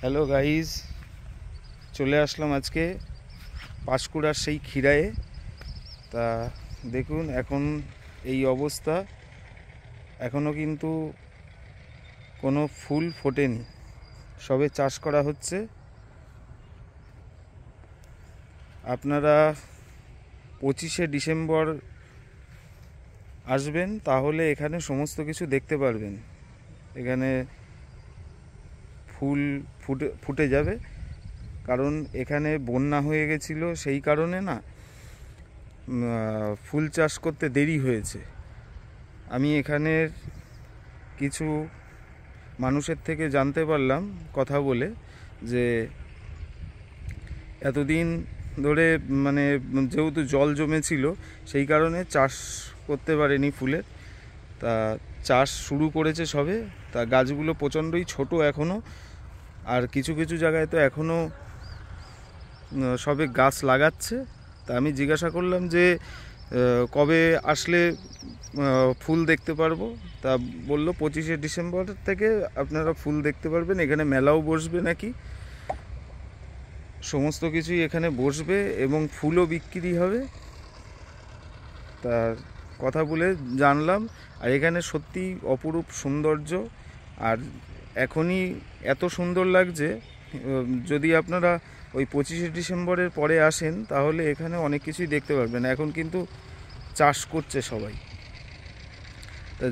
Hello guys, চলে আসলাম আজকে পাঁশকুড়ার সেই খিরায়ে। তা দেখুন এখন এই অবস্থা, এখনও কিন্তু কোনো ফুল ফোটেনি, সবে চাষ করা হচ্ছে। আপনারা 25শে ডিসেম্বর আসবেন, তাহলে এখানে সমস্ত কিছু দেখতে পারবেন। এখানে ফুল ফুটে যাবে, কারণ এখানে বন্যা হয়ে গেছিলো, সেই কারণে না ফুল চাষ করতে দেরি হয়েছে। আমি এখানের কিছু মানুষের থেকে জানতে পারলাম কথা বলে, যে এতদিন ধরে মানে যেহেতু জল জমেছিল, সেই কারণে চাষ করতে পারেনি ফুলের। তা চাষ শুরু করেছে সবে। তা গাছগুলো প্রচণ্ডই ছোট এখনও, আর কিছু কিছু জায়গায় তো এখনও সবে গাছ লাগাচ্ছে। তা আমি জিজ্ঞাসা করলাম যে কবে আসলে ফুল দেখতে পারবো। তা বললো 25শে ডিসেম্বর থেকে আপনারা ফুল দেখতে পারবেন। এখানে মেলাও বসবে নাকি, সমস্ত কিছুই এখানে বসবে এবং ফুলও বিক্রি হবে। তার কথা বলে জানলাম। আর এখানে সত্যি অপরূপ সৌন্দর্য, আর এখনই এত সুন্দর লাগছে। যদি আপনারা ওই 25শে ডিসেম্বরের পরে আসেন, তাহলে এখানে অনেক কিছুই দেখতে পারবেন। এখন কিন্তু চাষ করছে সবাই। তা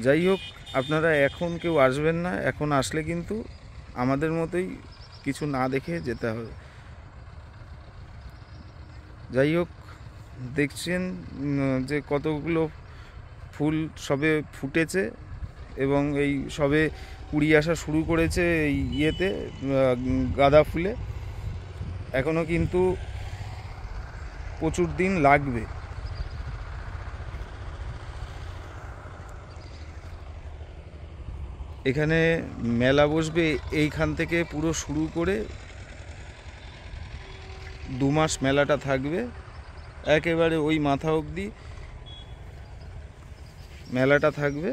যাই হোক, আপনারা এখন কেউ আসবেন না, এখন আসলে কিন্তু আমাদের মতোই কিছু না দেখে যেতে হবে। যাই হোক, দেখছেন যে কতগুলো ফুল সবে ফুটেছে এবং এই সবে কুড়ি আসা শুরু করেছে এই ইয়েতে, গাঁদা ফুলে। এখনও কিন্তু প্রচুর দিন লাগবে। এখানে মেলা বসবে এইখান থেকে পুরো শুরু করে 2 মাস মেলাটা থাকবে, একেবারে ওই মাথা অবধি মেলাটা থাকবে।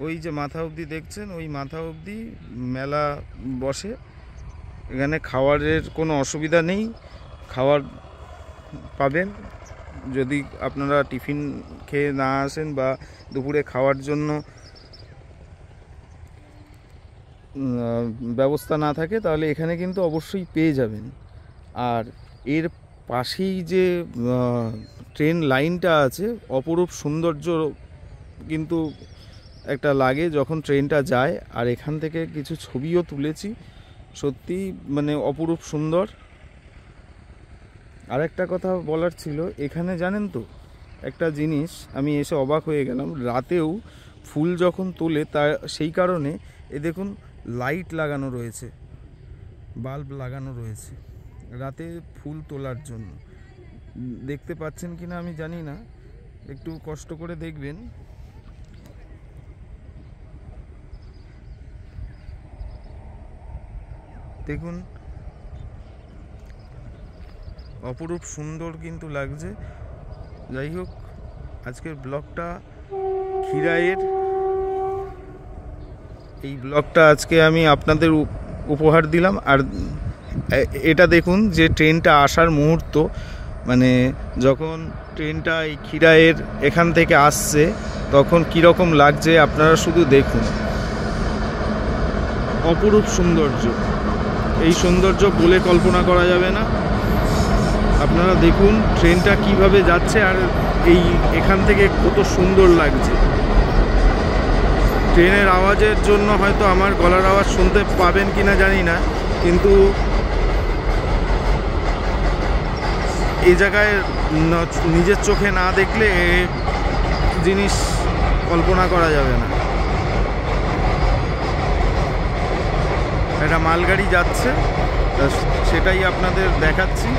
ওই যে মাথা অবধি দেখছেন, ওই মাথা অবধি মেলা বসে। এখানে খাওয়ারের কোনো অসুবিধা নেই, খাওয়ার পাবেন। যদি আপনারা টিফিন খেয়ে না আসেন বা দুপুরে খাওয়ার জন্য ব্যবস্থা না থাকে, তাহলে এখানে কিন্তু অবশ্যই পেয়ে যাবেন। আর এর পাশেই যে ট্রেন লাইনটা আছে, অপরূপ সৌন্দর্য কিন্তু একটা লাগে যখন ট্রেনটা যায়। আর এখান থেকে কিছু ছবিও তুলেছি, সত্যি মানে অপরূপ সুন্দর। আর একটা কথা বলার ছিল, এখানে জানেন তো একটা জিনিস আমি এসে অবাক হয়ে গেলাম, রাতেও ফুল যখন তোলে তা সেই কারণে দেখুন লাইট লাগানো রয়েছে, বাল্ব লাগানো রয়েছে রাতে ফুল তোলার জন্য। দেখতে পাচ্ছেন কিনা আমি জানি না, একটু কষ্ট করে দেখবেন। দেখুন অপরূপ সুন্দর কিন্তু লাগছে। যাই হোক, আজকের ব্লগটা খিরায়ের, এই ব্লগটা আজকে আমি আপনাদের উপহার দিলাম। আর এটা দেখুন যে ট্রেনটা আসার মুহূর্ত, মানে যখন ট্রেনটা এই খিরায়ের এখান থেকে আসছে, তখন কীরকম লাগছে আপনারা শুধু দেখুন। অপরূপ সৌন্দর্য, এই সৌন্দর্য বলে কল্পনা করা যাবে না। আপনারা দেখুন ট্রেনটা কিভাবে যাচ্ছে, আর এই এখান থেকে কত সুন্দর লাগছে। ট্রেনের আওয়াজের জন্য হয়তো আমার গলার আওয়াজ শুনতে পাবেন কিনা জানি না, কিন্তু এই জায়গায় নিজের চোখে না দেখলে জিনিস কল্পনা করা যাবে না। একটা মালগাড়ি যাচ্ছে, সেটাই আপনাদের দেখাচ্ছি।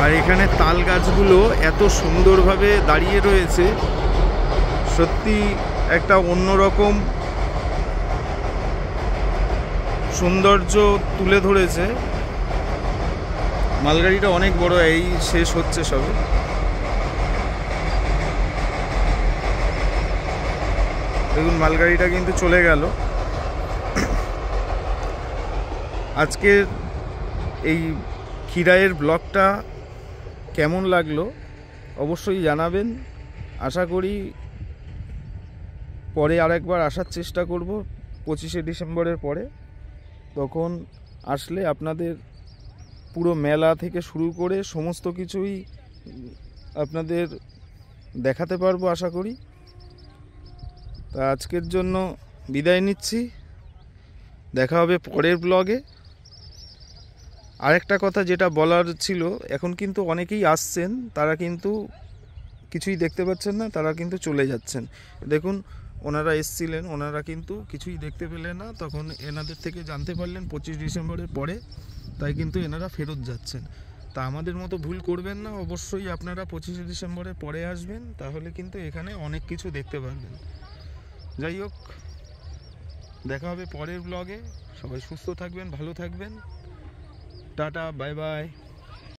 আর এখানে তাল গাছগুলো এত সুন্দরভাবে দাঁড়িয়ে রয়েছে, সত্যি একটা অন্যরকম সৌন্দর্য তুলে ধরেছে। মালগাড়িটা অনেক বড়, এই শেষ হচ্ছে সবে। দেখুন মালগাড়িটা কিন্তু চলে গেল। আজকের এই খিরাইয়ের ব্লগটা কেমন লাগলো অবশ্যই জানাবেন। আশা করি পরে আরেকবার আসার চেষ্টা করব 25শে ডিসেম্বরের পরে। তখন আসলে আপনাদের পুরো মেলা থেকে শুরু করে সমস্ত কিছুই আপনাদের দেখাতে পারবো আশা করি। তা আজকের জন্য বিদায় নিচ্ছি, দেখা হবে পরের ব্লগে। আরেকটা কথা যেটা বলার ছিল, এখন কিন্তু অনেকেই আসছেন, তারা কিন্তু কিছুই দেখতে পাচ্ছেন না, তারা কিন্তু চলে যাচ্ছেন। দেখুন ওনারা এসছিলেন, ওনারা কিন্তু কিছুই দেখতে পেলেন না, তখন এনাদের থেকে জানতে পারলেন 25 ডিসেম্বরের পরে, তাই কিন্তু এনারা ফেরত যাচ্ছেন। তা আমাদের মতো ভুল করবেন না, অবশ্যই আপনারা 25শে ডিসেম্বরের পরে আসবেন, তাহলে কিন্তু এখানে অনেক কিছু দেখতে পারবেন। যাই হোক, দেখা হবে পরের ব্লগে। সবাই সুস্থ থাকবেন, ভালো থাকবেন, টাটা, বাই বাই।